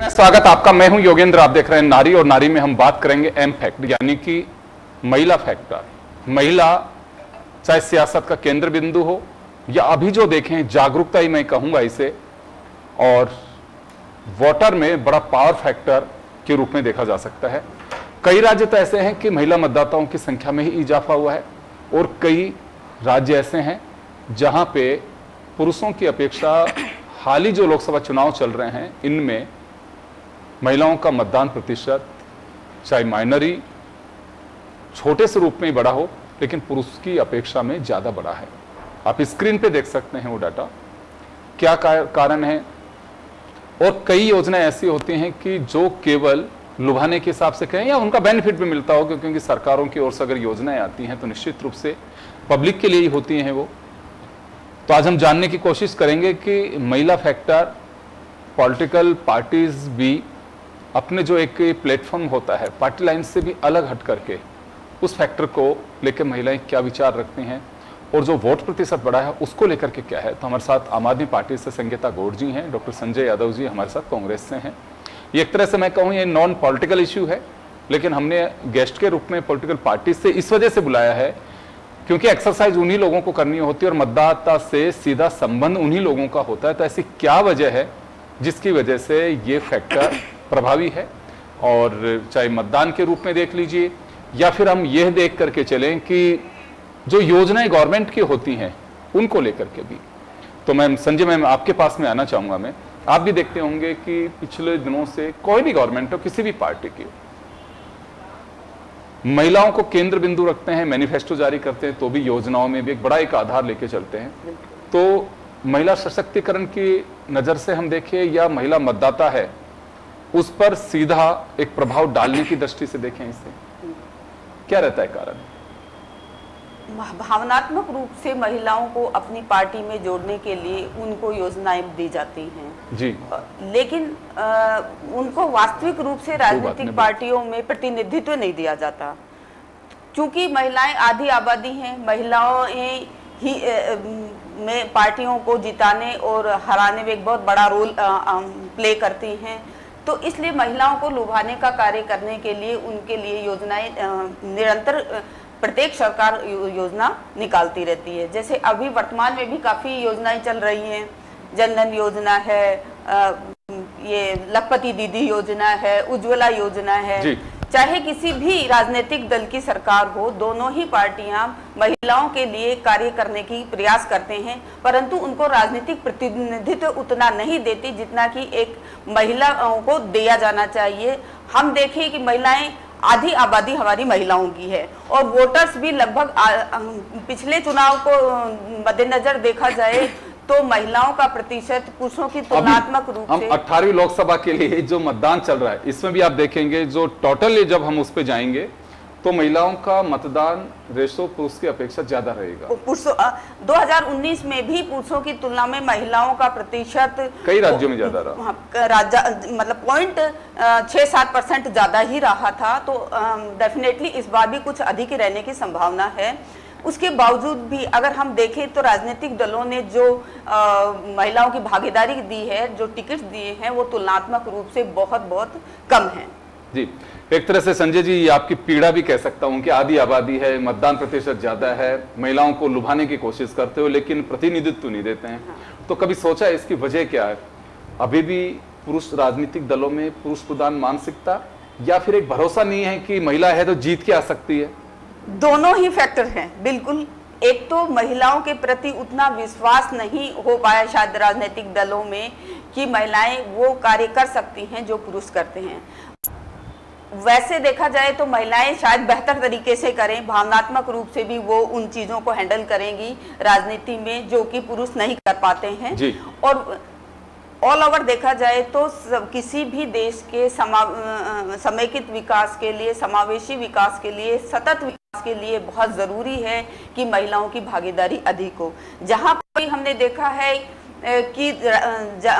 स्वागत आपका। मैं हूं योगेंद्र, आप देख रहे हैं नारी, और नारी में हम बात करेंगे एम फैक्टर यानी कि महिला फैक्टर। महिला चाहे सियासत का केंद्र बिंदु हो या अभी जो देखें जागरूकता ही मैं कहूंगा इसे, और वोटर में बड़ा पावर फैक्टर के रूप में देखा जा सकता है। कई राज्य तो ऐसे हैं कि महिला मतदाताओं की संख्या में ही इजाफा हुआ है, और कई राज्य ऐसे हैं जहां पे पुरुषों की अपेक्षा हाल ही जो लोकसभा चुनाव चल रहे हैं इनमें महिलाओं का मतदान प्रतिशत चाहे माइनरी छोटे से रूप में ही बड़ा हो, लेकिन पुरुष की अपेक्षा में ज्यादा बड़ा है। आप स्क्रीन पे देख सकते हैं वो डाटा, क्या कारण है। और कई योजनाएं ऐसी होती हैं कि जो केवल लुभाने के हिसाब से कहें या उनका बेनिफिट भी मिलता हो, क्योंकि सरकारों की ओर से अगर योजनाएं आती हैं तो निश्चित रूप से पब्लिक के लिए ही होती हैं वो। तो आज हम जानने की कोशिश करेंगे कि महिला फैक्टर, पॉलिटिकल पार्टीज भी अपने जो एक प्लेटफॉर्म होता है पार्टी लाइन से भी अलग हट करके उस फैक्टर को लेकर महिलाएं क्या विचार रखती हैं, और जो वोट प्रतिशत बढ़ा है उसको लेकर के क्या है। तो हमारे साथ आम आदमी पार्टी से संगीता गौड़ जी हैं, डॉक्टर संजय यादव जी हमारे साथ कांग्रेस से हैं। ये एक तरह से मैं कहूँ ये नॉन पॉलिटिकल इश्यू है, लेकिन हमने गेस्ट के रूप में पॉलिटिकल पार्टी से इस वजह से बुलाया है क्योंकि एक्सरसाइज उन्हीं लोगों को करनी होती है और मतदाता से सीधा संबंध उन्हीं लोगों का होता है। तो ऐसी क्या वजह है जिसकी वजह से ये फैक्टर प्रभावी है, और चाहे मतदान के रूप में देख लीजिए या फिर हम यह देख करके चलें कि जो योजनाएं गवर्नमेंट की होती हैं उनको लेकर के भी। तो मैं संजय, मैं आपके पास में आना चाहूंगा। मैं आप भी देखते होंगे कि पिछले दिनों से कोई भी गवर्नमेंट हो, किसी भी पार्टी की, महिलाओं को केंद्र बिंदु रखते हैं, मैनिफेस्टो जारी करते हैं, तो भी योजनाओं में भी एक बड़ा एक आधार लेके चलते हैं। तो महिला सशक्तिकरण की नजर से हम देखें या महिला मतदाता है उस पर सीधा एक प्रभाव डालने की दृष्टि से देखें, इसे क्या रहता है कारण? भावनात्मक रूप से महिलाओं को अपनी पार्टी में जोड़ने के लिए उनको योजनाएं दी जाती हैं जी, लेकिन उनको वास्तविक रूप से राजनीतिक पार्टियों में प्रतिनिधित्व नहीं दिया जाता, क्योंकि महिलाएं आधी आबादी हैं। महिलाओं ही में पार्टियों को जिताने और हराने में एक बहुत बड़ा रोल प्ले करती हैं। तो इसलिए महिलाओं को लुभाने का कार्य करने के लिए उनके लिए योजनाएं निरंतर प्रत्येक सरकार योजना निकालती रहती है। जैसे अभी वर्तमान में भी काफ़ी योजनाएं चल रही हैं, जनधन योजना है, ये लखपति दीदी योजना है, उज्ज्वला योजना है। चाहे किसी भी राजनीतिक दल की सरकार हो, दोनों ही पार्टियां महिलाओं के लिए कार्य करने की प्रयास करते हैं, परंतु उनको राजनीतिक प्रतिनिधित्व उतना नहीं देती जितना कि एक महिलाओं को दिया जाना चाहिए। हम देखें कि महिलाएं आधी आबादी हमारी महिलाओं की है, और वोटर्स भी लगभग पिछले चुनाव को मद्देनजर देखा जाए तो महिलाओं का प्रतिशत पुरुषों की तुलनात्मक रूप से, हम 18वीं लोकसभा के लिए जो मतदान चल रहा है इसमें भी आप देखेंगे जो टोटल जब हम उस पे जाएंगे तो महिलाओं का मतदान रेशो पुरुष की अपेक्षा ज्यादा रहेगा। 2019 में भी पुरुषों की तुलना में महिलाओं का प्रतिशत कई राज्यों में ज्यादा रहा, मतलब 0.67% ज्यादा ही रहा था। तो डेफिनेटली इस बार भी कुछ अधिक रहने की संभावना है। उसके बावजूद भी अगर हम देखें तो राजनीतिक दलों ने जो महिलाओं की भागीदारी दी है, जो टिकट दिए हैं, वो तुलनात्मक रूप से बहुत बहुत कम है। जी, एक तरह से संजय जी आपकी पीड़ा भी कह सकता हूं कि आधी आबादी है, मतदान प्रतिशत ज्यादा है, महिलाओं को लुभाने की कोशिश करते हो लेकिन प्रतिनिधित्व नहीं देते हैं। हाँ। तो कभी सोचा है इसकी वजह क्या है? अभी भी पुरुष राजनीतिक दलों में पुरुष प्रधान मानसिकता, या फिर एक भरोसा नहीं है कि महिला है तो जीत के आ सकती है? दोनों ही फैक्टर हैं बिल्कुल। एक तो महिलाओं के प्रति उतना विश्वास नहीं हो पाया शायद राजनीतिक दलों में कि महिलाएं वो कार्य कर सकती हैं जो पुरुष करते हैं। वैसे देखा जाए तो महिलाएं शायद बेहतर तरीके से करें, भावनात्मक रूप से भी वो उन चीजों को हैंडल करेंगी राजनीति में जो कि पुरुष नहीं कर पाते हैं जी। और ऑल ओवर देखा जाए तो किसी भी देश के समेकित विकास के लिए, समावेशी विकास के लिए, सतत विकास के लिए बहुत जरूरी है कि महिलाओं की भागीदारी अधिक हो। जहां पर हमने देखा है कि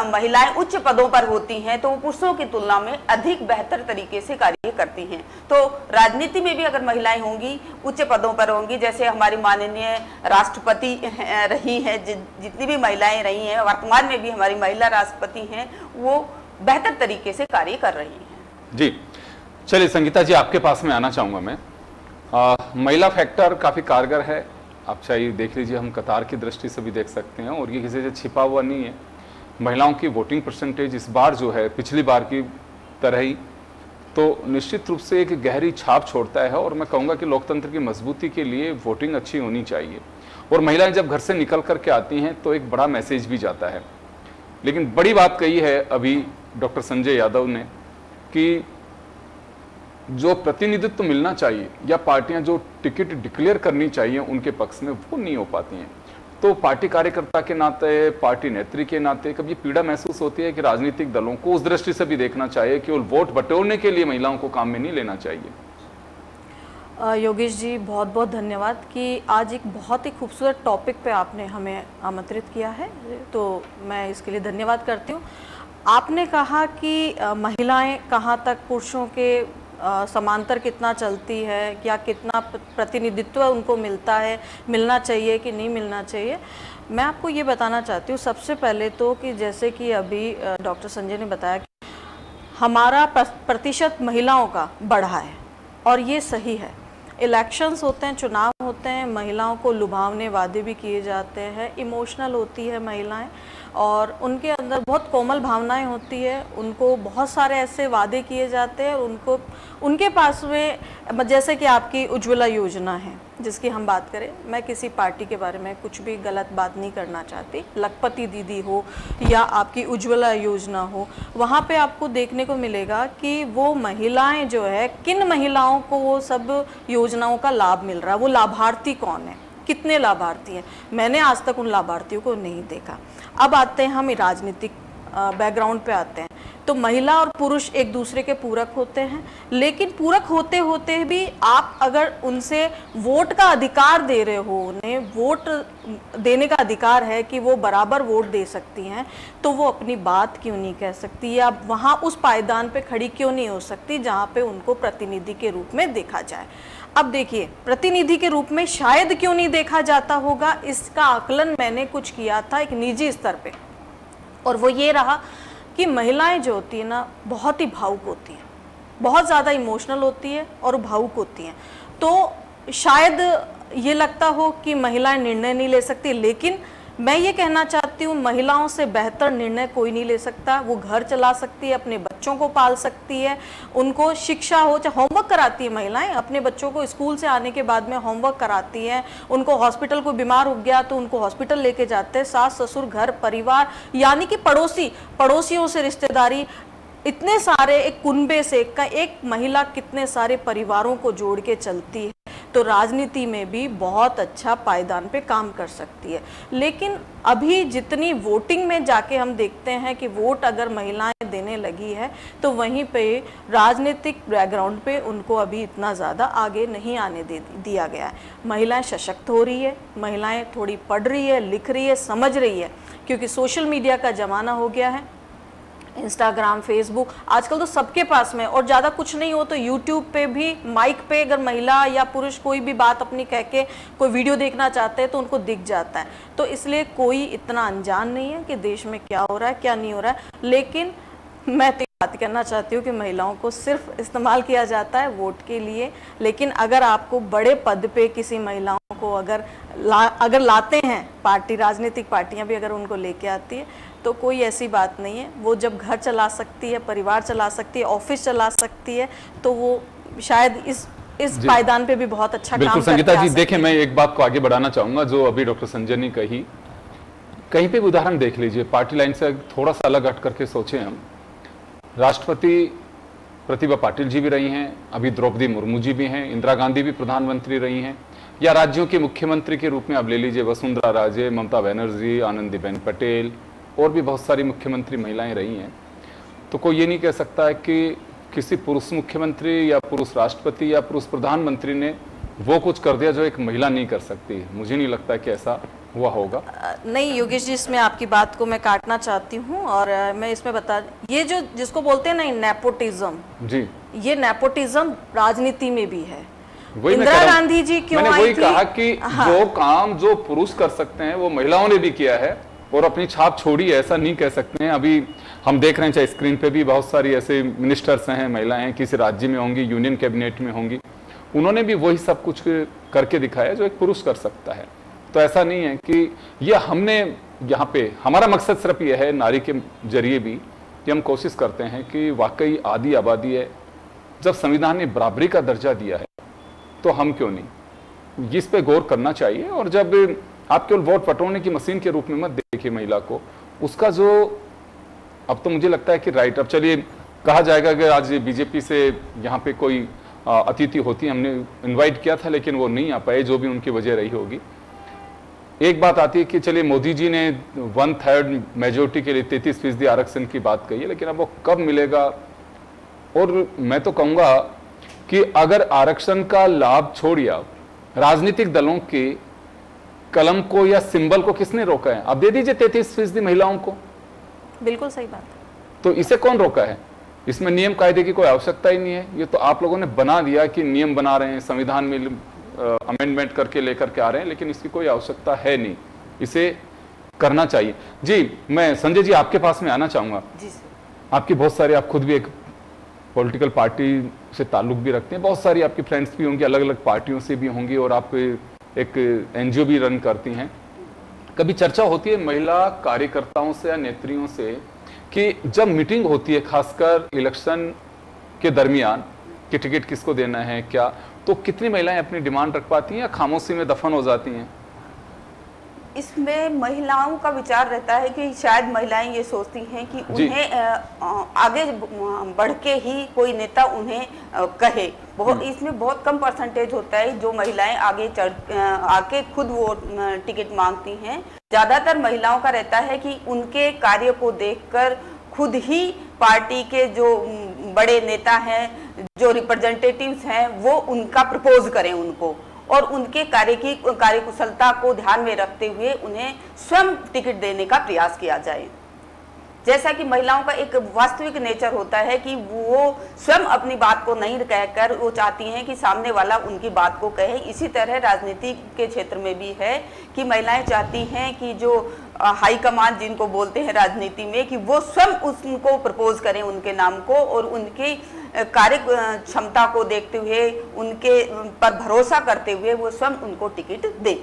महिलाएं उच्च पदों पर होती हैं तो वो पुरुषों की तुलना में अधिक बेहतर तरीके से कार्य करती हैं। तो राजनीति में भी अगर महिलाएं होंगी, उच्च पदों पर होंगी, जैसे हमारी माननीय राष्ट्रपति रही हैं, जितनी भी महिलाएं रही हैं, वर्तमान में भी हमारी महिला राष्ट्रपति हैं, वो बेहतर तरीके से कार्य कर रही हैं। जी चलिए संगीता जी, आपके पास में आना चाहूंगा मैं। महिला फैक्टर काफी कारगर है। आप चाहिए देख लीजिए, हम कतार की दृष्टि से भी देख सकते हैं, और ये किसी से छिपा हुआ नहीं है। महिलाओं की वोटिंग परसेंटेज इस बार जो है पिछली बार की तरह ही तो निश्चित रूप से एक गहरी छाप छोड़ता है, और मैं कहूँगा कि लोकतंत्र की मजबूती के लिए वोटिंग अच्छी होनी चाहिए। और महिलाएं जब घर से निकल करके आती हैं तो एक बड़ा मैसेज भी जाता है। लेकिन बड़ी बात कही है अभी डॉक्टर संजय यादव ने कि जो प्रतिनिधित्व मिलना चाहिए या पार्टियां जो टिकट डिक्लेयर करनी चाहिए उनके पक्ष में, वो नहीं हो पाती हैं। तो पार्टी कार्यकर्ता के नाते, पार्टी नेत्री के नाते कभी पीड़ा महसूस होती है कि राजनीतिक दलों को उस दृष्टि से भी देखना चाहिए कि केवल वोट बटोरने के लिए महिलाओं को काम में नहीं लेना चाहिए। योगेश जी, बहुत बहुत धन्यवाद कि आज एक बहुत ही खूबसूरत टॉपिक पे आपने हमें आमंत्रित किया है, तो मैं इसके लिए धन्यवाद करती हूँ। आपने कहा कि महिलाएं कहाँ तक पुरुषों के समांतर कितना चलती है, या कितना प्रतिनिधित्व उनको मिलता है, मिलना चाहिए कि नहीं मिलना चाहिए। मैं आपको ये बताना चाहती हूँ सबसे पहले तो कि जैसे कि अभी डॉक्टर संजय ने बताया कि हमारा प्रतिशत महिलाओं का बढ़ा है, और ये सही है। इलेक्शंस होते हैं, चुनाव होते हैं, महिलाओं को लुभावने वादे भी किए जाते हैं, इमोशनल होती है महिलाएं, और उनके अंदर बहुत कोमल भावनाएं होती है, उनको बहुत सारे ऐसे वादे किए जाते हैं, और उनको उनके पास में, जैसे कि आपकी उज्ज्वला योजना है जिसकी हम बात करें, मैं किसी पार्टी के बारे में कुछ भी गलत बात नहीं करना चाहती, लखपति दीदी हो या आपकी उज्ज्वला योजना हो, वहाँ पे आपको देखने को मिलेगा कि वो महिलाएं जो है, किन महिलाओं को वो सब योजनाओं का लाभ मिल रहा है, वो लाभार्थी कौन है, कितने लाभार्थी हैं। मैंने आज तक उन लाभार्थियों को नहीं देखा। अब आते हैं हम राजनीतिक बैकग्राउंड पे आते हैं, तो महिला और पुरुष एक दूसरे के पूरक होते हैं, लेकिन पूरक होते होते भी आप अगर उनसे वोट का अधिकार दे रहे हो, उन्हें वोट देने का अधिकार है कि वो बराबर वोट दे सकती हैं, तो वो अपनी बात क्यों नहीं कह सकती, या वहाँ उस पायदान पे खड़ी क्यों नहीं हो सकती जहाँ पे उनको प्रतिनिधि के रूप में देखा जाए। अब देखिए, प्रतिनिधि के रूप में शायद क्यों नहीं देखा जाता होगा, इसका आकलन मैंने कुछ किया था एक निजी स्तर पे, और वो ये रहा कि महिलाएं जो होती है ना, बहुत ही भावुक होती हैं, बहुत ज़्यादा इमोशनल होती है और भावुक होती हैं। तो शायद ये लगता हो कि महिलाएं निर्णय नहीं ले सकती, लेकिन मैं ये कहना चाहती हूँ महिलाओं से बेहतर निर्णय कोई नहीं ले सकता। वो घर चला सकती है, अपने बच्चों को पाल सकती है, उनको शिक्षा हो, चाहे होमवर्क कराती है महिलाएं, अपने बच्चों को स्कूल से आने के बाद में होमवर्क कराती हैं, उनको हॉस्पिटल को बीमार हो गया तो उनको हॉस्पिटल लेके जाते हैं, सास ससुर घर परिवार, यानी कि पड़ोसियों से रिश्तेदारी, इतने सारे एक कुनबे से एक महिला कितने सारे परिवारों को जोड़ के चलती है, तो राजनीति में भी बहुत अच्छा पायदान पे काम कर सकती है। लेकिन अभी जितनी वोटिंग में जाके हम देखते हैं कि वोट अगर महिलाएं देने लगी है, तो वहीं पे राजनीतिक बैकग्राउंड पे उनको अभी इतना ज़्यादा आगे नहीं आने दिया गया है। महिलाएं सशक्त हो रही है, महिलाएं थोड़ी पढ़ रही है, लिख रही है, समझ रही है, क्योंकि सोशल मीडिया का ज़माना हो गया है, इंस्टाग्राम, फेसबुक आजकल तो सबके पास में, और ज़्यादा कुछ नहीं हो तो यूट्यूब पे भी माइक पे अगर महिला या पुरुष कोई भी बात अपनी कह के कोई वीडियो देखना चाहते हैं तो उनको दिख जाता है। तो इसलिए कोई इतना अनजान नहीं है कि देश में क्या हो रहा है क्या नहीं हो रहा है। लेकिन मैं तो बात करना चाहती हूँ कि महिलाओं को सिर्फ इस्तेमाल किया जाता है वोट के लिए, लेकिन अगर आपको बड़े पद पे किसी महिलाओं को अगर लाते हैं, पार्टी राजनीतिक पार्टियाँ भी अगर उनको लेके आती है, तो कोई ऐसी बात नहीं है। वो जब घर चला सकती है, परिवार चला सकती है, ऑफिस चला सकती है, तो वो शायद इस पायदान पे भी बहुत अच्छा काम करके संगीता जी, देखिए मैं एक बात को आगे बढ़ाना चाहूंगा जो अभी डॉक्टर संजय ने कही। कहीं पे भी उदाहरण देख लीजिए, पार्टी लाइन से थोड़ा सा अलग हट करके सोचे हम, राष्ट्रपति प्रतिभा पाटिल जी भी रही हैं, अभी द्रौपदी मुर्मू जी भी हैं, इंदिरा गांधी भी प्रधानमंत्री रही हैं, या राज्यों के मुख्यमंत्री के रूप में आप ले लीजिए वसुंधरा राजे, ममता बनर्जी, आनंदीबेन पटेल, और भी बहुत सारी मुख्यमंत्री महिलाएं रही हैं। तो कोई ये नहीं कह सकता है कि किसी पुरुष मुख्यमंत्री या पुरुष राष्ट्रपति या पुरुष प्रधानमंत्री ने वो कुछ कर दिया जो एक महिला नहीं कर सकती। मुझे नहीं लगता कि ऐसा हुआ होगा। नहीं योगेश जी, इसमें आपकी बात को मैं काटना चाहती हूँ, और मैं इसमें ये जो जिसको बोलते हैं ना नेपोटिज्म, जी, ये नेपोटिज्म राजनीति में भी है। इंदिरा गांधी जी क्यों आई थी? मैंने वही कहा कि जो काम जो पुरुष कर सकते हैं वो महिलाओं ने भी किया है और अपनी छाप छोड़ी है, ऐसा नहीं कह सकते हैं। अभी हम देख रहे हैं चाहे स्क्रीन पे भी बहुत सारी ऐसे मिनिस्टर्स हैं, महिलाएं हैं, किसी राज्य में होंगी, यूनियन कैबिनेट में होंगी, उन्होंने भी वही सब कुछ करके दिखाया जो एक पुरुष कर सकता है। तो ऐसा नहीं है कि ये हमने यहाँ पे, हमारा मकसद सिर्फ ये है नारी के जरिए भी कि हम कोशिश करते हैं कि वाकई आधी आबादी है, जब संविधान ने बराबरी का दर्जा दिया है तो हम क्यों नहीं, इस पे गौर करना चाहिए। और जब आप केवल वोट बटोरने की मशीन के रूप में मत देखिए महिला को, उसका जो अब तो मुझे लगता है कि राइट, अब चलिए कहा जाएगा कि आज बीजेपी से यहाँ पे कोई अतिथि होती, हमने इनवाइट किया था लेकिन वो नहीं आ पाए, जो भी उनकी वजह रही होगी। एक बात आती है कि चलिए मोदी जी ने 1/3 मेजोरिटी के लिए 33% आरक्षण की बात कही है, लेकिन अब वो कब मिलेगा। और मैं तो कहूंगा कि अगर आरक्षण का लाभ छोड़िए, आप राजनीतिक दलों के कलम को या सिंबल को किसने रोका है? अब दे दीजिए 33% महिलाओं को। बिल्कुल सही बात। तो इसे कौन रोका है? इसमें नियम कायदे की कोई आवश्यकता ही नहीं है। ये तो आप लोगों ने बना दिया कि नियम बना रहे हैं, संविधान में अमेंडमेंट करके लेकर के आ रहे हैं, लेकिन इसकी कोई आवश्यकता है नहीं, इसे करना चाहिए। जी, मैं संजय जी आपके पास में आना चाहूंगा। जी सर। आपकी बहुत सारी, आप खुद भी एक पॉलिटिकल पार्टी से ताल्लुक भी रखते हैं, बहुत सारी आपकी फ्रेंड्स भी होंगी, अलग अलग पार्टियों से भी होंगी, और आप एक एनजीओ भी रन करती हैं। कभी चर्चा होती है महिला कार्यकर्ताओं से या नेत्रियों से कि जब मीटिंग होती है, खासकर इलेक्शन के दरमियान, कि टिकट किसको देना है क्या, तो कितनी महिलाएं अपनी डिमांड रख पाती हैं या खामोशी में दफन हो जाती हैं? इसमें महिलाओं का विचार रहता है कि शायद महिलाएं ये सोचती हैं कि उन्हें आगे बढ़ के ही कोई नेता उन्हें कहे। इसमें बहुत कम परसेंटेज होता है जो महिलाएं आके खुद वो टिकट मांगती हैं। ज्यादातर महिलाओं का रहता है कि उनके कार्य को देखकर खुद ही पार्टी के जो बड़े नेता हैं, जो रिप्रेजेंटेटिव्स हैं, वो उनका प्रपोज करें उनको, और उनके कार्यकुशलता को ध्यान में रखते हुए उन्हें स्वयं टिकट देने का प्रयास किया जाए। जैसा कि महिलाओं का एक वास्तविक नेचर होता है कि वो स्वयं अपनी बात को नहीं कहकर वो चाहती हैं कि सामने वाला उनकी बात को कहे। इसी तरह राजनीति के क्षेत्र में भी है कि महिलाएं चाहती हैं कि जो हाई कमान जिनको बोलते हैं राजनीति में, कि वो स्वयं उनको प्रपोज करें उनके नाम को, और उनके कार्य क्षमता को देखते हुए, उनके पर भरोसा करते हुए वो स्वयं उनको टिकट दें।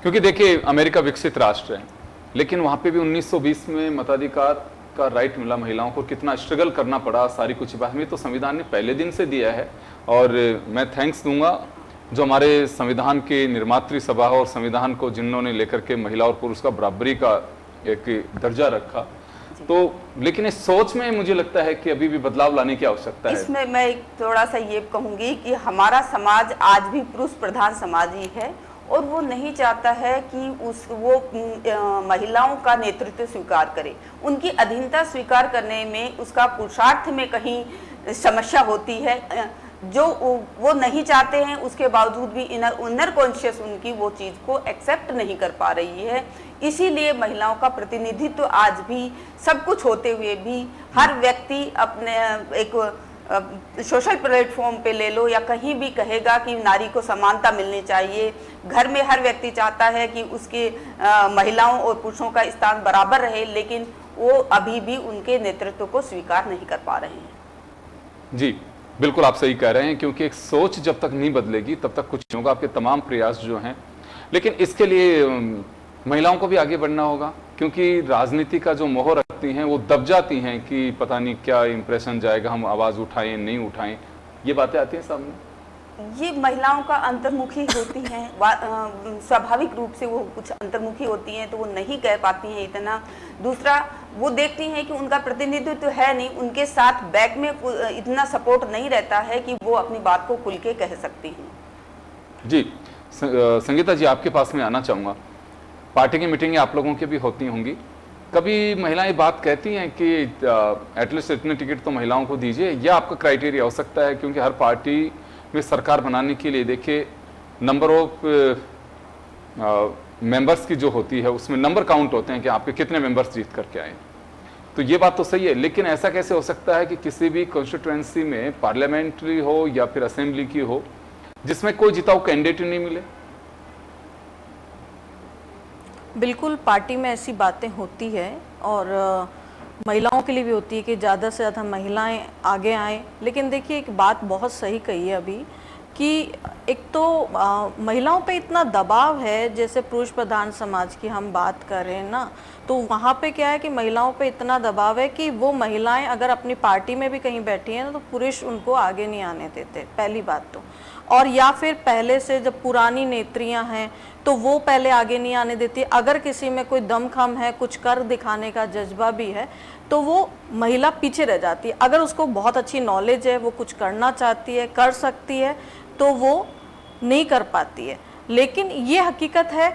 क्योंकि देखिए अमेरिका विकसित राष्ट्र है, लेकिन वहां पे भी 1920 में मताधिकार का राइट मिला महिलाओं को, कितना स्ट्रगल करना पड़ा, सारी कुछ बात में तो संविधान ने पहले दिन से दिया है। और मैं थैंक्स दूंगा जो हमारे संविधान के निर्मात्री सभा और संविधान को जिन्होंने लेकर के महिला और पुरुष का बराबरी का एक दर्जा रखा। तो लेकिन इस सोच में मुझे लगता है कि अभी भी बदलाव लाने की आवश्यकता है। इसमें मैं थोड़ा सा ये कहूंगी कि हमारा समाज आज भी पुरुष प्रधान समाज ही है, और वो नहीं चाहता है कि वो महिलाओं का नेतृत्व स्वीकार करे। उनकी अधीनता स्वीकार करने में, उसका पुरुषार्थ में कहीं समस्या होती है, जो वो नहीं चाहते हैं। उसके बावजूद भी इनर कॉन्शियस उनकी वो चीज़ को एक्सेप्ट नहीं कर पा रही है। इसीलिए महिलाओं का प्रतिनिधित्व आज भी सब कुछ होते हुए भी हर व्यक्ति अपने एक सोशल प्लेटफॉर्म पे ले लो या कहीं भी कहेगा कि नारी को समानता मिलनी चाहिए। घर में हर व्यक्ति चाहता है कि उसके महिलाओं और पुरुषों का स्थान बराबर रहे, लेकिन वो अभी भी उनके नेतृत्व को स्वीकार नहीं कर पा रहे हैं। जी बिल्कुल, आप सही कह रहे हैं, क्योंकि एक सोच जब तक नहीं बदलेगी तब तक कुछ नहीं होगा। आपके तमाम प्रयास जो हैं, लेकिन इसके लिए महिलाओं को भी आगे बढ़ना होगा, क्योंकि राजनीति का जो मोह रखती हैं वो दब जाती हैं कि पता नहीं क्या इंप्रेशन जाएगा, हम आवाज़ उठाएं नहीं उठाएं, ये बातें आती हैं सामने। ये महिलाओं का अंतर्मुखी होती हैं, स्वाभाविक रूप से वो कुछ अंतर्मुखी होती हैं, तो वो नहीं कह पाती हैं इतना। दूसरा, वो देखती हैं कि उनका प्रतिनिधित्व है नहीं, उनके साथ बैक में इतना सपोर्ट नहीं रहता है कि वो अपनी बात को खुल के कह सकती हैं। जी संगीता जी, आपके पास में आना चाहूँगा। पार्टी की मीटिंगें आप लोगों की भी होती होंगी, कभी महिलाएं बात कहती हैं कि एटलीस्ट इतने टिकट तो महिलाओं को दीजिए, या आपका क्राइटेरिया हो सकता है? क्योंकि हर पार्टी में सरकार बनाने के लिए देखिए नंबर ऑफ मेंबर्स की जो होती है उसमें नंबर काउंट होते हैं कि आपके कितने मेंबर्स जीत करके आए। तो ये बात तो सही है, लेकिन ऐसा कैसे हो सकता है कि किसी भी कॉन्स्टिट्यूएंसी में, पार्लियामेंट्री हो या फिर असेंबली की हो, जिसमें कोई जिताऊ कैंडिडेट नहीं मिले? बिल्कुल, पार्टी में ऐसी बातें होती है, और महिलाओं के लिए भी होती है कि ज़्यादा से ज़्यादा महिलाएं आगे आएँ। लेकिन देखिए एक बात बहुत सही कही है अभी कि एक तो महिलाओं पे इतना दबाव है, जैसे पुरुष प्रधान समाज की हम बात कर रहे हैं ना, तो वहाँ पे क्या है कि महिलाओं पे इतना दबाव है कि वो महिलाएं अगर अपनी पार्टी में भी कहीं बैठी हैं ना तो पुरुष उनको आगे नहीं आने देते, पहली बात तो। और या फिर पहले से जब पुरानी नेत्रियां हैं तो वो पहले आगे नहीं आने देती। अगर किसी में कोई दमखम है, कुछ कर दिखाने का जज्बा भी है, तो वो महिला पीछे रह जाती है। अगर उसको बहुत अच्छी नॉलेज है, वो कुछ करना चाहती है, कर सकती है, तो वो नहीं कर पाती है। लेकिन ये हकीकत है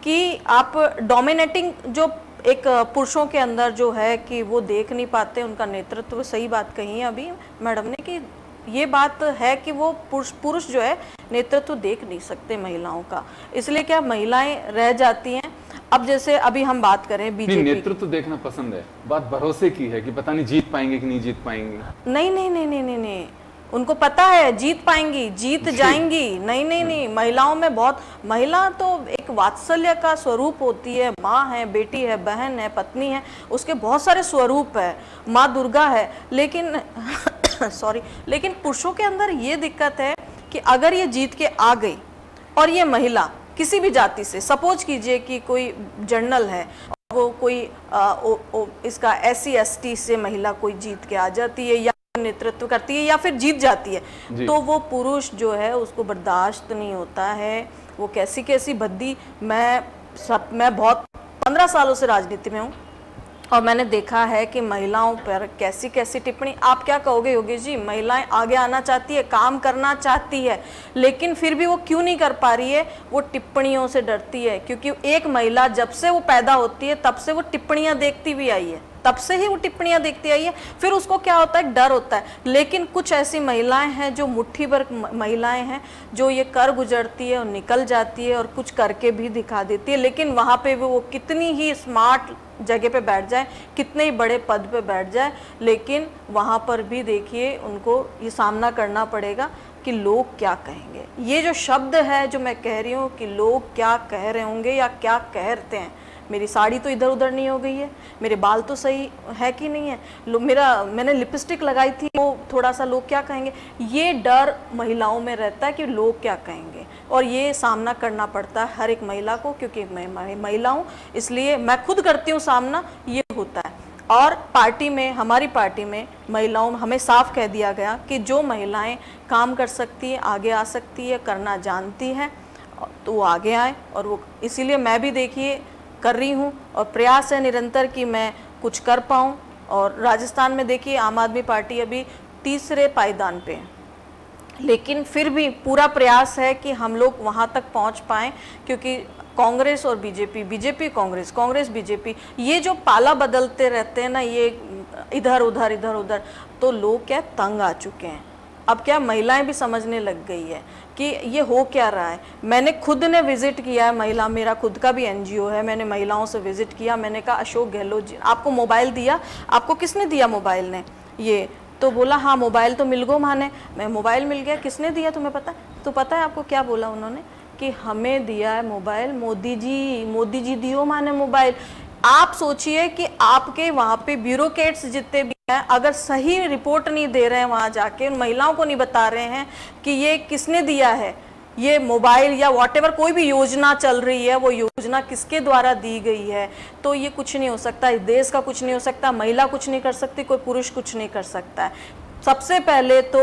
कि आप डोमिनेटिंग जो एक पुरुषों के अंदर जो है कि वो देख नहीं पाते उनका नेतृत्व, सही बात कही है अभी मैडम ने कि ये बात है कि वो पुरुष जो है नेतृत्व देख नहीं सकते महिलाओं का, इसलिए क्या महिलाएं रह जाती हैं। अब जैसे अभी हम बात करें बीजेपी, नेतृत्व देखना पसंद है, बात भरोसे की है कि पता नहीं जीत पाएंगे कि नहीं जीत पाएंगे। नहीं नहीं नहीं नहीं नहीं नहीं, उनको पता है जीत पाएंगी, जीत जाएंगी। नहीं नहीं नहीं, महिलाओं में बहुत, महिला तो एक वात्सल्य का स्वरूप होती है, माँ है, बेटी है, बहन है, पत्नी है, उसके बहुत सारे स्वरूप है, माँ दुर्गा है। लेकिन सॉरी, लेकिन पुरुषों के अंदर ये दिक्कत है कि अगर ये जीत के आ गई और ये महिला किसी भी जाति से, सपोज कीजिए कि कोई जनरल है, वो कोई इसका SC ST से महिला कोई जीत के आ जाती है या नेतृत्व करती है या फिर जीत जाती है, तो वो पुरुष जो है उसको बर्दाश्त नहीं होता है। वो कैसी कैसी भद्दी, मैं बहुत 15 सालों से राजनीति में हूँ और मैंने देखा है कि महिलाओं पर कैसी कैसी टिप्पणी। आप क्या कहोगे योगेश जी, महिलाएं आगे आना चाहती है, काम करना चाहती है, लेकिन फिर भी वो क्यों नहीं कर पा रही है? वो टिप्पणियों से डरती है, क्योंकि एक महिला जब से वो पैदा होती है तब से वो टिप्पणियां देखती भी आई है, तब से ही वो टिप्पणियां देखती आई है। फिर उसको क्या होता है, डर होता है। लेकिन कुछ ऐसी महिलाएं हैं जो मुट्ठी भर महिलाएं हैं जो ये कर गुजरती है और निकल जाती है और कुछ करके भी दिखा देती है। लेकिन वहाँ पे वो कितनी ही स्मार्ट जगह पे बैठ जाए, कितने ही बड़े पद पे बैठ जाए, लेकिन वहाँ पर भी देखिए उनको ये सामना करना पड़ेगा कि लोग क्या कहेंगे। ये जो शब्द है जो मैं कह रही हूँ कि लोग क्या कह रहे होंगे या क्या कहते हैं, मेरी साड़ी तो इधर उधर नहीं हो गई है, मेरे बाल तो सही है कि नहीं है, मैंने लिपस्टिक लगाई थी, वो थोड़ा सा लोग क्या कहेंगे, ये डर महिलाओं में रहता है कि लोग क्या कहेंगे। और ये सामना करना पड़ता है हर एक महिला को, क्योंकि मैं महिला हूँ, इसलिए मैं खुद करती हूँ सामना, ये होता है। और पार्टी में, हमारी पार्टी में महिलाओं में हमें साफ कह दिया गया कि जो महिलाएं काम कर सकती है, आगे आ सकती है, करना जानती है, तो वो आगे आए। और वो इसीलिए मैं भी देखिए कर रही हूँ और प्रयास है निरंतर कि मैं कुछ कर पाऊँ। और राजस्थान में देखिए आम आदमी पार्टी अभी तीसरे पायदान पे है, लेकिन फिर भी पूरा प्रयास है कि हम लोग वहाँ तक पहुँच पाएँ, क्योंकि कांग्रेस और बीजेपी कांग्रेस बीजेपी, ये जो पाला बदलते रहते हैं ना, ये इधर उधर, तो लोग क्या तंग आ चुके हैं। अब क्या महिलाएं भी समझने लग गई है कि ये हो क्या रहा है। मैंने खुद ने विजिट किया है, महिला, मेरा खुद का भी NGO है, मैंने महिलाओं से विजिट किया। मैंने कहा अशोक गहलोत जी, आपको मोबाइल दिया, आपको किसने दिया मोबाइल ने? ये तो बोला हाँ मोबाइल तो मिल गो माने, मैं मोबाइल मिल गया, किसने दिया तुम्हें पता? तो पता है आपको क्या बोला उन्होंने कि हमें दिया है मोबाइल मोदी जी दियो माने मोबाइल। आप सोचिए कि आपके वहाँ पे ब्यूरोक्रेट्स जितने भी हैं, अगर सही रिपोर्ट नहीं दे रहे हैं वहाँ जाके, उन महिलाओं को नहीं बता रहे हैं कि ये किसने दिया है, ये मोबाइल या व्हाटएवर कोई भी योजना चल रही है, वो योजना किसके द्वारा दी गई है, तो ये कुछ नहीं हो सकता। इस देश का कुछ नहीं हो सकता, महिला कुछ नहीं कर सकती, कोई पुरुष कुछ नहीं कर सकता है। सबसे पहले तो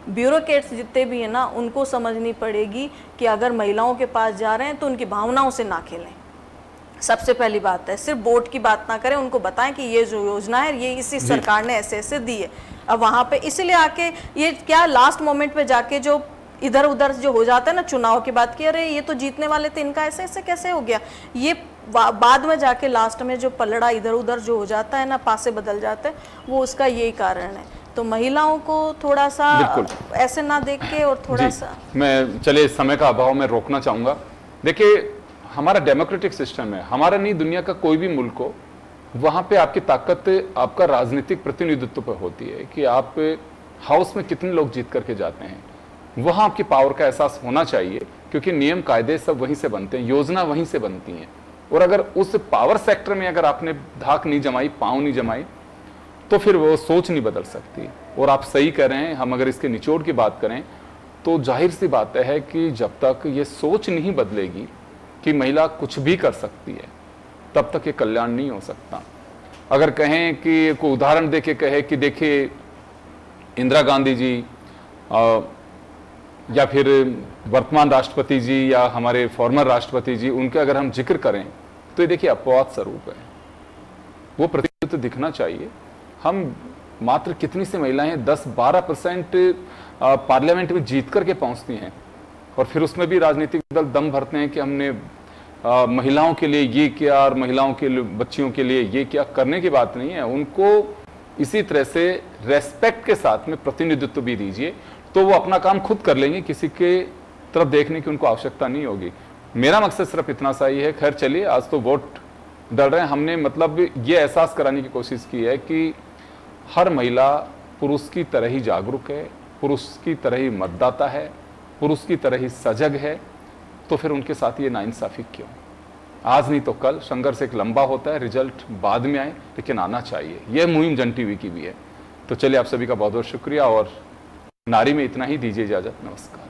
ब्यूरोक्रेट्स जितने भी हैं ना, उनको समझनी पड़ेगी कि अगर महिलाओं के पास जा रहे हैं तो उनकी भावनाओं से ना खेलें। सबसे पहली बात है, सिर्फ बोर्ड की बात ना करें, उनको बताएं कि ये जो योजना है ये इसी सरकार ने ऐसे ऐसे दी है। अब वहाँ पे इसलिए आके ये क्या लास्ट मोमेंट पे जाके जो इधर उधर जो हो जाता है ना, चुनाव की बात की, अरे ये तो जीतने वाले थे, इनका ऐसे ऐसे कैसे हो गया, ये बाद में जाके लास्ट में जो पलड़ा इधर उधर जो हो जाता है ना, पासे बदल जाते हैं, वो उसका यही कारण है। तो महिलाओं को थोड़ा सा ऐसे ना देख के और थोड़ा सा, मैं चले समय का अभाव में रोकना चाहूंगा। देखिए हमारा डेमोक्रेटिक सिस्टम है, हमारा नहीं दुनिया का कोई भी मुल्क हो, वहां पे आपकी ताकत आपका राजनीतिक प्रतिनिधित्व पर होती है कि आप हाउस में कितने लोग जीत करके जाते हैं। वहां आपकी पावर का एहसास होना चाहिए, क्योंकि नियम कायदे सब वहीं से बनते हैं, योजना वहीं से बनती हैं। और अगर उस पावर सेक्टर में अगर आपने धाक नहीं जमाई, पांव नहीं जमाई, तो फिर वो सोच नहीं बदल सकती। और आप सही कह रहे हैं, हम अगर इसके निचोड़ की बात करें तो जाहिर सी बात है कि जब तक ये सोच नहीं बदलेगी कि महिला कुछ भी कर सकती है, तब तक ये कल्याण नहीं हो सकता। अगर कहें कि कोई उदाहरण देके कहे कि देखिए इंदिरा गांधी जी या फिर वर्तमान राष्ट्रपति जी या हमारे फॉर्मर राष्ट्रपति जी, उनके अगर हम जिक्र करें तो ये देखिए अपवाद स्वरूप है, वो प्रतिनिधित्व दिखना चाहिए। हम मात्र कितनी सी महिलाएं 10-12% पार्लियामेंट में जीत करके पहुंचती हैं, और फिर उसमें भी राजनीतिक दल दम भरते हैं कि हमने महिलाओं के लिए ये किया और महिलाओं के लिए, बच्चियों के लिए ये किया। करने की बात नहीं है, उनको इसी तरह से रेस्पेक्ट के साथ में प्रतिनिधित्व भी दीजिए, तो वो अपना काम खुद कर लेंगे, किसी के तरफ देखने की उनको आवश्यकता नहीं होगी। मेरा मकसद सिर्फ इतना सा ही है। खैर चलिए, आज तो वोट डल रहे हैं, हमने मतलब ये एहसास कराने की कोशिश की है कि हर महिला पुरुष की तरह ही जागरूक है, पुरुष की तरह ही मतदाता है, पुरुष की तरह ही सजग है, तो फिर उनके साथ ये नाइंसाफी क्यों? आज नहीं तो कल संघर्ष एक लंबा होता है, रिजल्ट बाद में आए, लेकिन आना चाहिए। यह मुहिम जन टीवी की भी है। तो चलिए, आप सभी का बहुत बहुत शुक्रिया, और नारी में इतना ही, दीजिए इजाजत, नमस्कार।